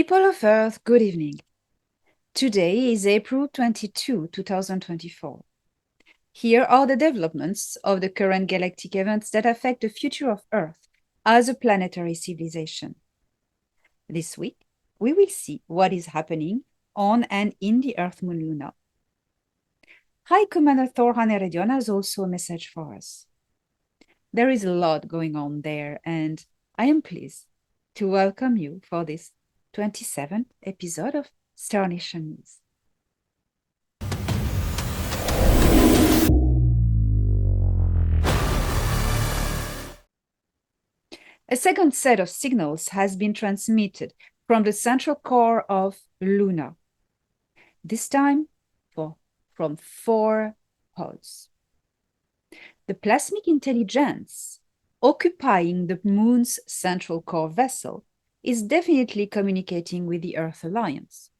People of Earth, good evening. Today is April 22, 2024. Here are the developments of the current galactic events that affect the future of Earth as a planetary civilization. This week, we will see what is happening on and in the Earth-Moon Luna. Hi, Commander Thor Han Eredyon has also a message for us. There is a lot going on there, and I am pleased to welcome you for this 27th episode of Star Nation News. A second set of signals has been transmitted from the central core of Luna, this time from 4 pods. The plasmic intelligence occupying the Moon's central core vessel is definitely communicating with the Earth Alliance.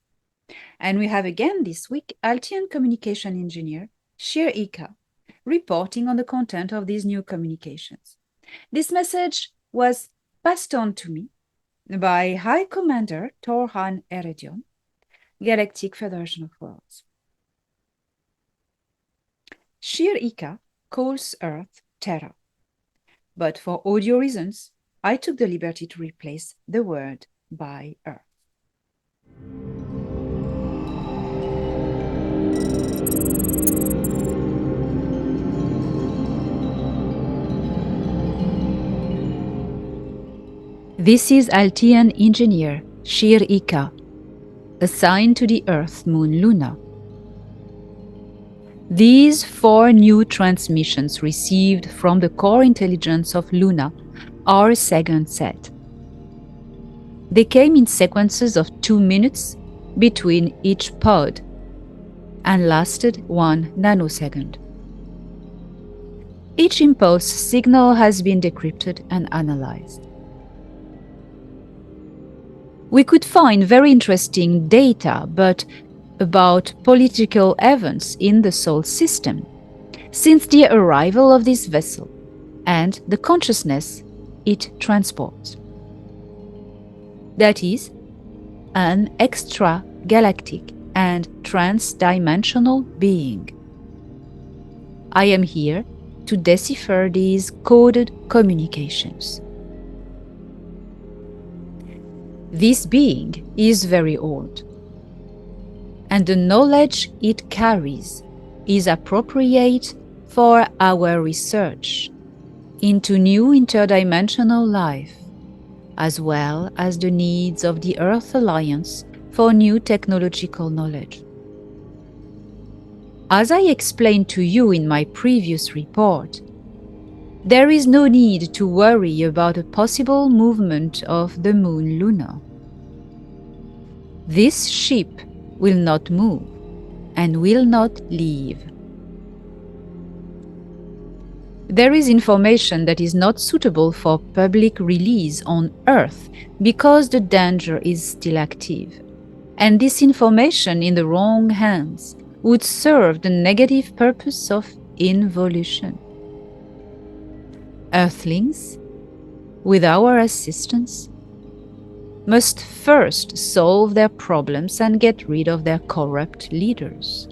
And we have again this week Altian communication engineer Shir Ika reporting on the content of these new communications. This message was passed on to me by High Commander Thor Han Eredyon, Galactic Federation of Worlds. Shir Ika calls Earth Terra, but for audio reasons, I took the liberty to replace the word by Earth. This is Altian engineer Shir Ika, assigned to the Earth-Moon Luna. These 4 new transmissions received from the core intelligence of Luna are a second set. They came in sequences of 2 minutes between each pod and lasted 1 nanosecond. Each impulse signal has been decrypted and analyzed. We could find very interesting data, but about political events in the Sol system since the arrival of this vessel and the consciousness it transports. That is, an extra-galactic and trans-dimensional being. I am here to decipher these coded communications. This being is very old, and the knowledge it carries is appropriate for our research into new interdimensional life, as well as the needs of the Earth Alliance for new technological knowledge. As I explained to you in my previous report, there is no need to worry about a possible movement of the Moon Luna. This ship will not move and will not leave. There is information that is not suitable for public release on Earth because the danger is still active, and this information in the wrong hands would serve the negative purpose of involution. Earthlings, with our assistance, must first solve their problems and get rid of their corrupt leaders.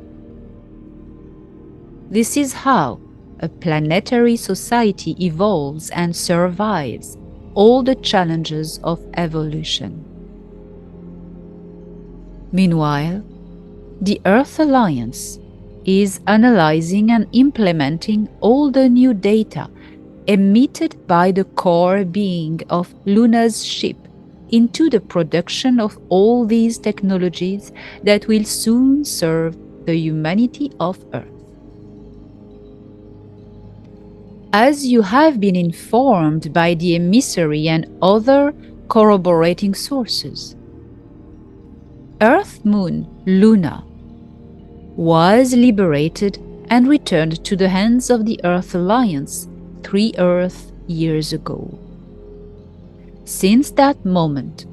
This is how a planetary society evolves and survives all the challenges of evolution. Meanwhile, the Earth Alliance is analyzing and implementing all the new data emitted by the core being of Luna's ship into the production of all these technologies that will soon serve the humanity of Earth. As you have been informed by the emissary and other corroborating sources, Earth-Moon Luna was liberated and returned to the hands of the Earth Alliance 3 Earth years ago. Since that moment,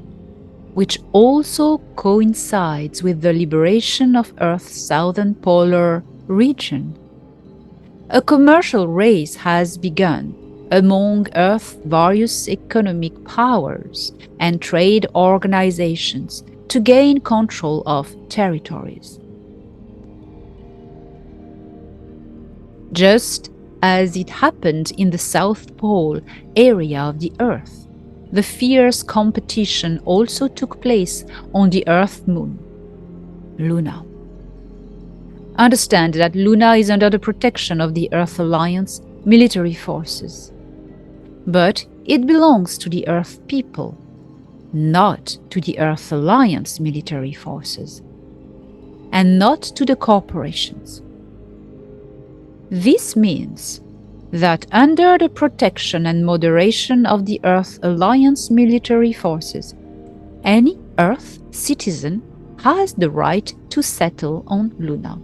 which also coincides with the liberation of Earth's southern polar region, a commercial race has begun among Earth's various economic powers and trade organizations to gain control of territories. Just as it happened in the South Pole area of the Earth, the fierce competition also took place on the Earth moon, Luna. Understand that Luna is under the protection of the Earth Alliance military forces. But it belongs to the Earth people, not to the Earth Alliance military forces, and not to the corporations. This means that under the protection and moderation of the Earth Alliance military forces, any Earth citizen has the right to settle on Luna.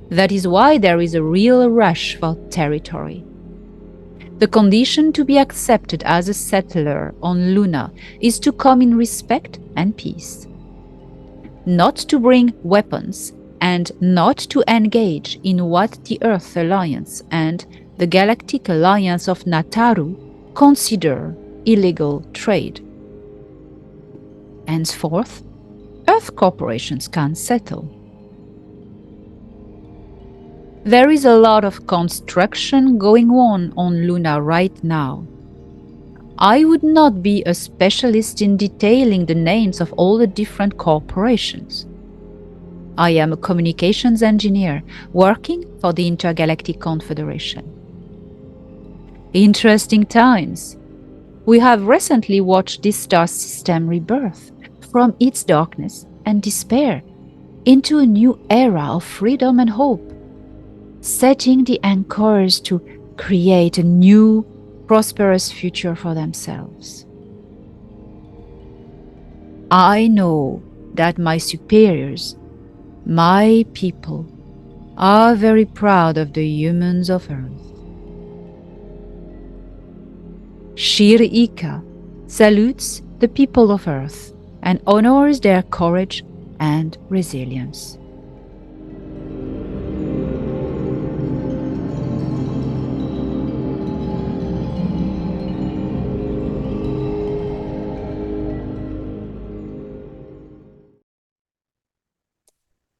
That is why there is a real rush for territory. The condition to be accepted as a settler on Luna is to come in respect and peace, not to bring weapons, and not to engage in what the Earth Alliance and the Galactic Alliance of Nataru consider illegal trade. Henceforth, Earth corporations can settle. There is a lot of construction going on Luna right now. I would not be a specialist in detailing the names of all the different corporations. I am a communications engineer working for the Intergalactic Confederation. Interesting times. We have recently watched this star system rebirth from its darkness and despair into a new era of freedom and hope, setting the anchors to create a new, prosperous future for themselves. I know that my superiors, my people, are very proud of the humans of Earth. Shir Ika salutes the people of Earth and honors their courage and resilience.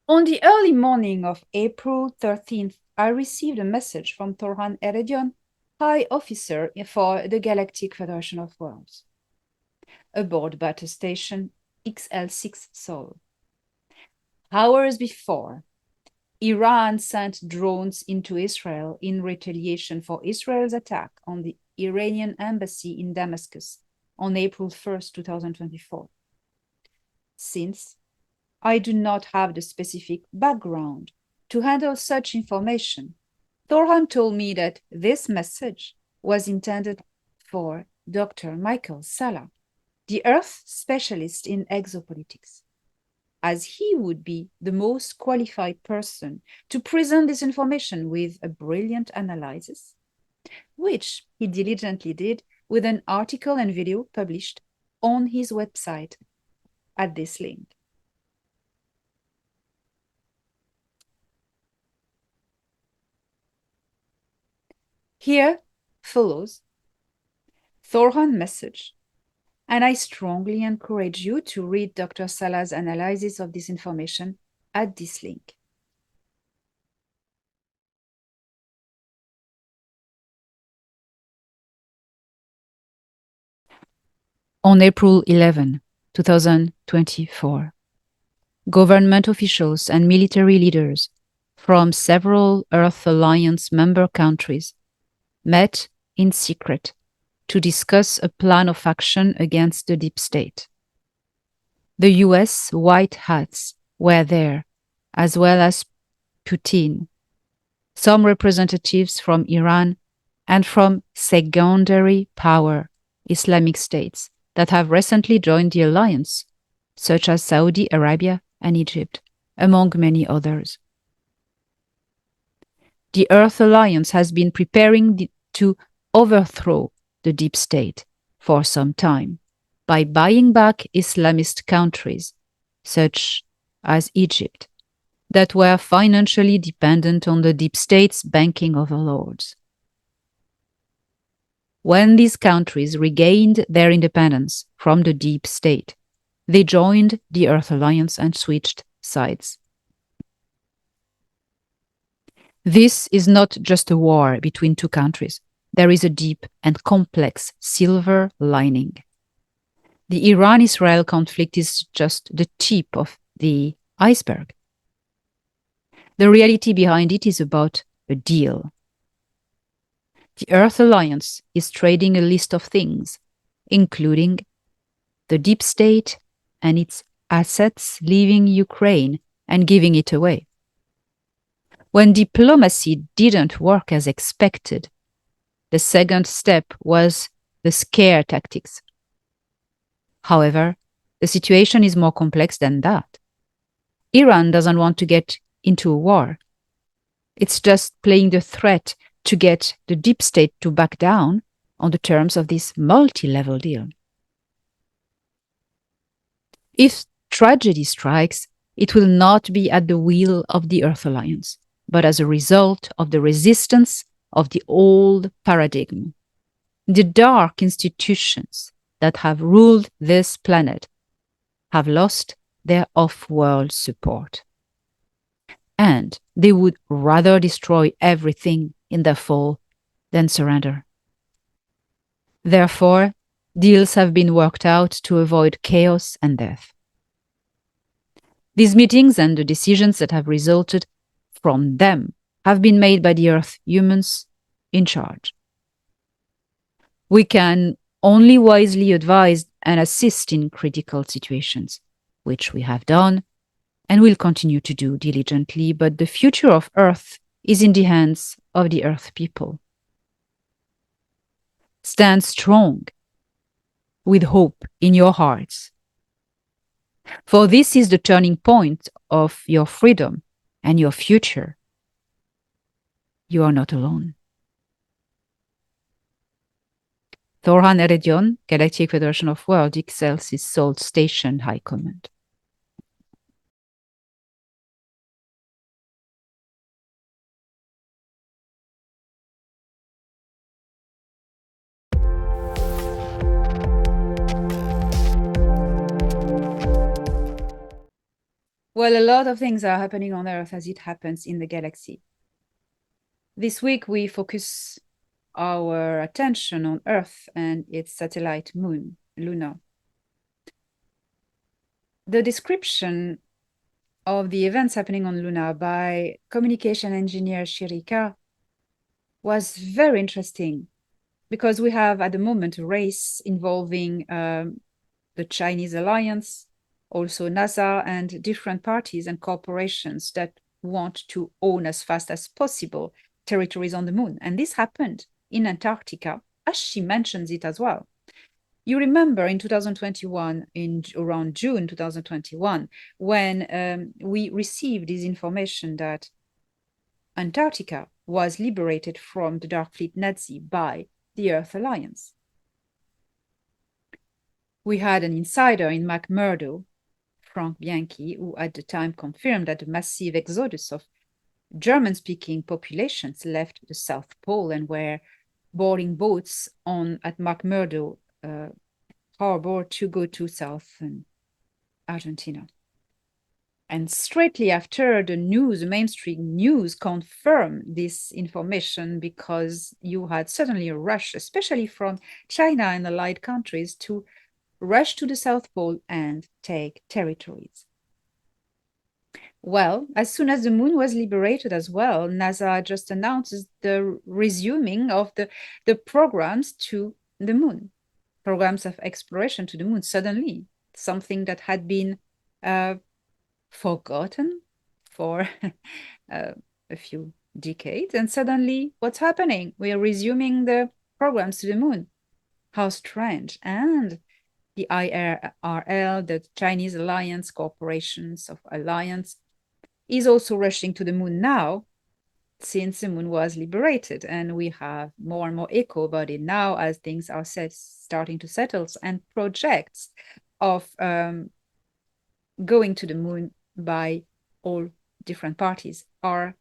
On the early morning of April 13th, I received a message from Thor Han Eredyon, High Officer for the Galactic Federation of Worlds, aboard Battle Station XL6 Sol. Hours before, Iran sent drones into Israel in retaliation for Israel's attack on the Iranian embassy in Damascus on April 1st, 2024. Since I do not have the specific background to handle such information, Thor Han told me that this message was intended for Dr. Michael Sala, the Earth specialist in exopolitics, as he would be the most qualified person to present this information with a brilliant analysis, which he diligently did with an article and video published on his website at this link. Here follows Thor Han message, and I strongly encourage you to read Dr. Sala's analysis of this information at this link. On April 11, 2024, government officials and military leaders from several Earth Alliance member countries met in secret to discuss a plan of action against the deep state. The US White Hats were there, as well as Putin, some representatives from Iran, and from secondary power Islamic states that have recently joined the alliance, such as Saudi Arabia and Egypt, among many others. The Earth Alliance has been preparing to overthrow the deep state for some time by buying back Islamist countries, such as Egypt, that were financially dependent on the deep state's banking overlords. When these countries regained their independence from the deep state, they joined the Earth Alliance and switched sides. This is not just a war between two countries. There is a deep and complex silver lining. The Iran-Israel conflict is just the tip of the iceberg. The reality behind it is about a deal. The Earth Alliance is trading a list of things, including the deep state and its assets leaving Ukraine and giving it away. When diplomacy didn't work as expected, the second step was the scare tactics. However, the situation is more complex than that. Iran doesn't want to get into a war. It's just playing the threat to get the deep state to back down on the terms of this multi-level deal. If tragedy strikes, it will not be at the will of the Earth Alliance, but as a result of the resistance of the old paradigm. The dark institutions that have ruled this planet have lost their off-world support. And they would rather destroy everything in their fall than surrender. Therefore, deals have been worked out to avoid chaos and death. These meetings and the decisions that have resulted from them have been made by the Earth humans in charge. We can only wisely advise and assist in critical situations, which we have done and will continue to do diligently, but the future of Earth is in the hands of the Earth people. Stand strong with hope in your hearts, for this is the turning point of your freedom and your future. You are not alone. Thor Han Eredyon, Galactic Federation of Worlds, Excelsis Salt Station High Command. Well, a lot of things are happening on Earth as it happens in the galaxy. This week, we focus our attention on Earth and its satellite moon, Luna. The description of the events happening on Luna by communication engineer Shirika was very interesting because we have at the moment a race involving the Chinese alliance, also NASA, and different parties and corporations that want to own as fast as possible territories on the moon. And this happened in Antarctica, as she mentions it as well. You remember in 2021, in around June 2021, when we received this information that Antarctica was liberated from the Dark Fleet Nazi by the Earth Alliance. We had an insider in McMurdo, Frank Bianchi, who at the time confirmed that the massive exodus of German-speaking populations left the South Pole and were boarding boats at McMurdo harbor to go to southern Argentina. And straightly after, the mainstream news confirmed this information because you had suddenly a rush, especially from China and allied countries, to rush to the South Pole and take territories. Well, as soon as the moon was liberated as well, NASA just announced the resuming of the programs to the moon, programs of exploration to the moon. Suddenly, something that had been forgotten for a few decades, and suddenly what's happening? We are resuming the programs to the moon. How strange. And the IRL, the Chinese Alliance, Corporations of Alliance, is also rushing to the moon now, since the moon was liberated. And we have more and more echo about it now as things are starting to settle, and projects of going to the moon by all different parties are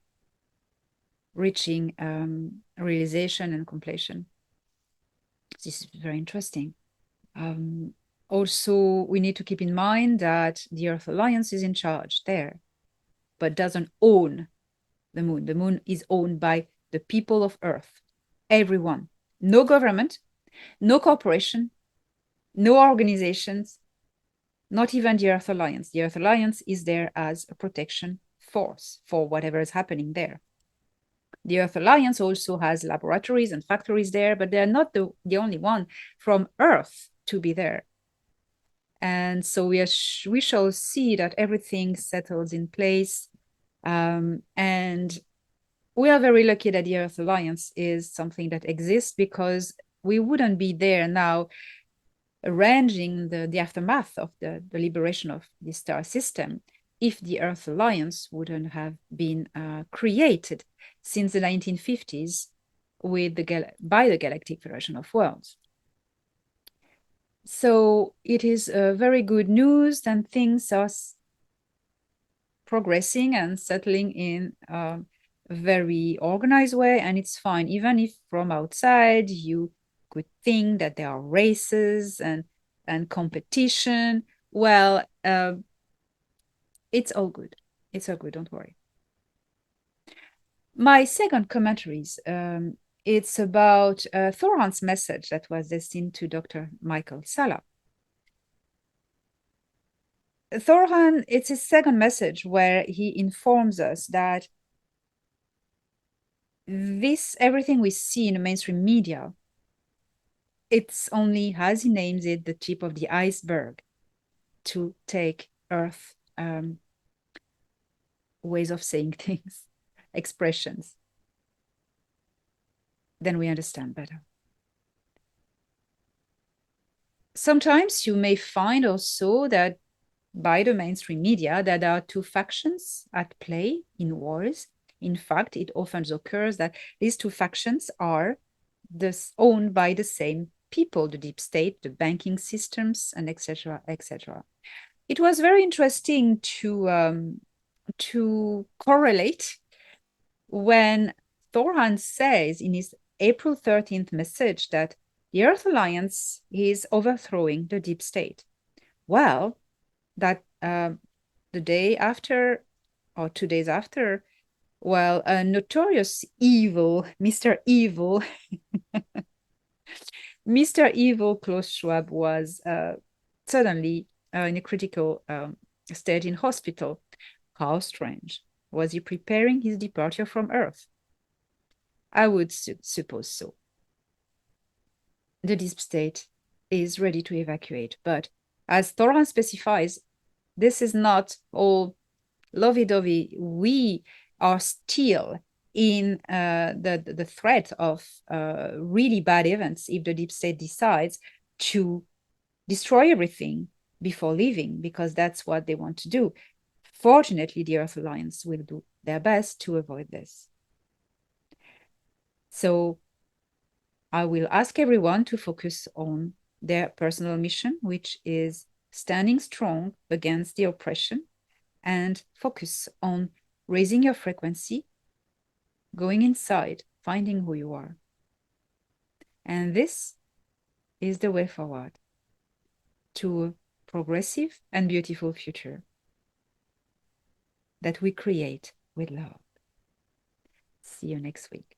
reaching realization and completion. This is very interesting. Also, we need to keep in mind that the Earth Alliance is in charge there, but doesn't own the moon. The moon is owned by the people of Earth, everyone. No government, no corporation, no organizations, not even the Earth Alliance. The Earth Alliance is there as a protection force for whatever is happening there. The Earth Alliance also has laboratories and factories there, but they're not the only one from Earth to be there. And so we shall see that everything settles in place. And we are very lucky that the Earth Alliance is something that exists, because we wouldn't be there now arranging the aftermath of the liberation of the star system if the Earth Alliance wouldn't have been created since the 1950s by the Galactic Federation of Worlds. So it is very good news, and things are progressing and settling in a very organized way, and it's fine, even if from outside you could think that there are races and competition. Well, it's all good. It's all good, don't worry. My second commentary is it's about Thor Han's message that was destined to Dr. Michael Sala. Thor Han, it's his second message where he informs us that everything we see in the mainstream media, it's only, as he names it, the tip of the iceberg to take Earth ways of saying things, expressions. Then we understand better. Sometimes you may find also that by the mainstream media that there are two factions at play in wars. In fact, it often occurs that these two factions are owned by the same people, the deep state, the banking systems, and etc., etc. It was very interesting to correlate when Thor Han says in his April 13th message that the Earth Alliance is overthrowing the deep state. Well, that the day after or 2 days after, well, a notorious evil, Mr. Evil, Mr. Evil Klaus Schwab was suddenly in a critical state in hospital. How strange. Was he preparing his departure from Earth? I would suppose so. The deep state is ready to evacuate, but as Thor Han specifies, this is not all lovey-dovey. We are still in the threat of really bad events if the deep state decides to destroy everything before leaving, because that's what they want to do. Fortunately, the Earth Alliance will do their best to avoid this. So I will ask everyone to focus on their personal mission, which is standing strong against the oppression, and focus on raising your frequency, going inside, finding who you are. And this is the way forward to a progressive and beautiful future that we create with love. See you next week.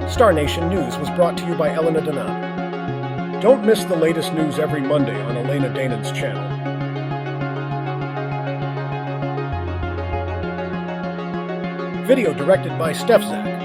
Star Nation News was brought to you by Elena Danan. Don't miss the latest news every Monday on Elena Danan's channel. Video directed by StefZak.